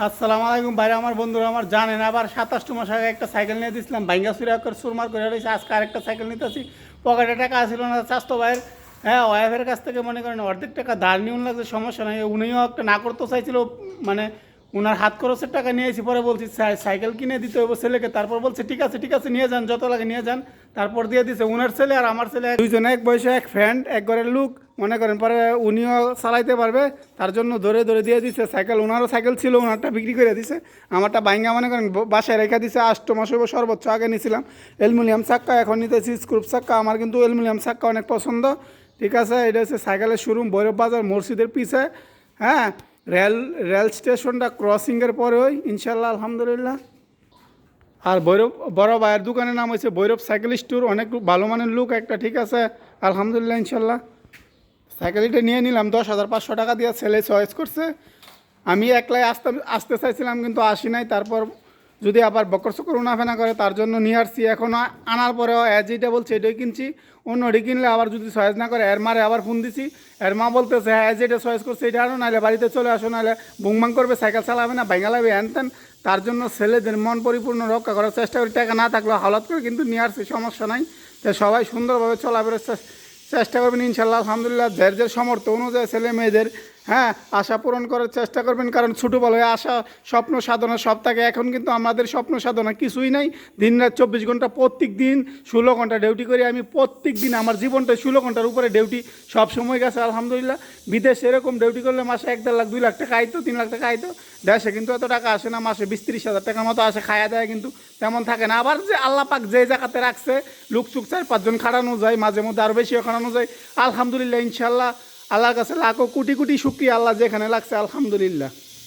আসসালামু আলাইকুম ভাইরা, আমার বন্ধুরা আমার জানেন, আবার 27 মাস আগে একটা সাইকেল নিয়ে দিয়েছিলাম, ভাঙ্গা চুরা করে সুরমার করে রয়েছে। আজকে আরেকটা সাইকেল নিতেছি, পকেটে টাকা আসছিল না স্বাস্থ্য ভাইয়ের। হ্যাঁ, ওয়াইফের কাছ থেকে মনে করেন অর্ধেক টাকা ধার নিউন লাগছে, সমস্যা নাই। উনিও একটা না করতে চাইছিল, মানে ওনার হাত খরচের টাকা নিয়েছি। পরে বলছি সাইকেল কিনে দিতে হবে ছেলেকে, তারপর বলছে ঠিক আছে ঠিক আছে নিয়ে যান, যত লাগে নিয়ে যান। তারপর দিয়ে দিছে ওনার ছেলে আর আমার ছেলে, দুইজনে এক বয়সে এক ফ্রেন্ড, এক ঘরের লোক মনে করেন। পরে উনিও চালাইতে পারবে, তার জন্য ধরে ধরে দিয়ে দিছে সাইকেল। ওনারও সাইকেল ছিল, ওনারটা বিক্রি করে দিছে, আমারটা বাইঙ্গা মনে করেন বাসায় রেখে দিছে। 8 মাস হইব সর্বোচ্চ। আগে নিয়েছিলাম অ্যালুমিনিয়াম চাক্কা, এখন নিতেছি স্ক্রুপ চাক্কা। আমার কিন্তু অ্যালুমিনিয়াম চাক্কা অনেক পছন্দ। ঠিক আছে, এটা হচ্ছে সাইকেলের শোরুম ভৈরব বাজার মসজিদের পিছে। হ্যাঁ, রেল স্টেশনটা ক্রসিংয়ের পরে ওই ইনশাল্লাহ, আলহামদুলিল্লাহ। আর ভৈরব বড় ভাইয়ের দোকানের নাম হচ্ছে ভৈরব সাইকেল স্টোর, অনেক ভালো মানের লুক একটা। ঠিক আছে, আলহামদুলিল্লাহ, ইনশাল্লাহ। সাইকেলটা নিয়ে নিলাম 10,500 টাকা দিয়ে, ছেলে চয়েস করছে। আমি একলাই আসতে আসতে চাইছিলাম, কিন্তু আসি নাই। তারপর যদি আবার বকর চকর উনাফেনা করে, তার জন্য নিয়ে আসছি। এখন আনার পরেও যেটা বলছে এটাই কিনছি। অন্যটি কিনলে আবার যদি চয়েস না করে, এর মারে আবার ফোন দিছি। এর মা বলতেছে হ্যাঁ যেটা চয়েস করছে এটা আনো, নাহলে বাড়িতে চলে আসো, নাহলে বুংবাং করবে, সাইকেল চালাবে না, ভাঙা লাগবে, হ্যান ত্যান। তার জন্য ছেলেদের মন পরিপূর্ণ রক্ষা করার চেষ্টা করি। টাকা না থাকলেও হালাত করে কিন্তু নিয়ে আসছি, সমস্যা নাই। তো সবাই সুন্দরভাবে চলাফেরার চেষ্টা করবেন ইনশাল্লাহ, আলহামদুলিল্লাহ। যে সমর্থ অনুযায়ী ছেলে মেয়েদের হ্যাঁ আশা পূরণ করার চেষ্টা করবেন, কারণ ছোটোবেলায় আশা স্বপ্ন সাধনা সব থাকে। এখন কিন্তু আমাদের স্বপ্ন সাধনা কিছুই নাই। দিন রাত 24 ঘন্টা, প্রত্যেক দিন 16 ঘন্টা ডিউটি করি আমি। প্রত্যেক দিন আমার জীবনটা 16 ঘন্টার উপরে ডিউটি সব সময় গেছে, আলহামদুলিল্লাহ। বিদেশে এরকম ডিউটি করলে মাসে 1-1.5 লাখ 2 লাখ টাকা আইতো, 3 লাখ টাকা আইতো। দেশে কিন্তু এত টাকা আসে না, মাসে 20-30 হাজার টাকার মতো আসে। খায়া দেয় কিন্তু তেমন থাকে না। আবার যে আল্লাহ পাক যে জায়গাতে রাখছে, লুক চুক 4-5 জন খাড়ানো যায়, মাঝে মধ্যে আরও বেশিও খাড়ানো যায়, আলহামদুলিল্লাহ, ইনশাল্লাহ। আল্লাহর কাছে লাখো কোটি কোটি শুকরিয়া, আল্লাহ যেখানে লাগছে, আলহামদুলিল্লাহ।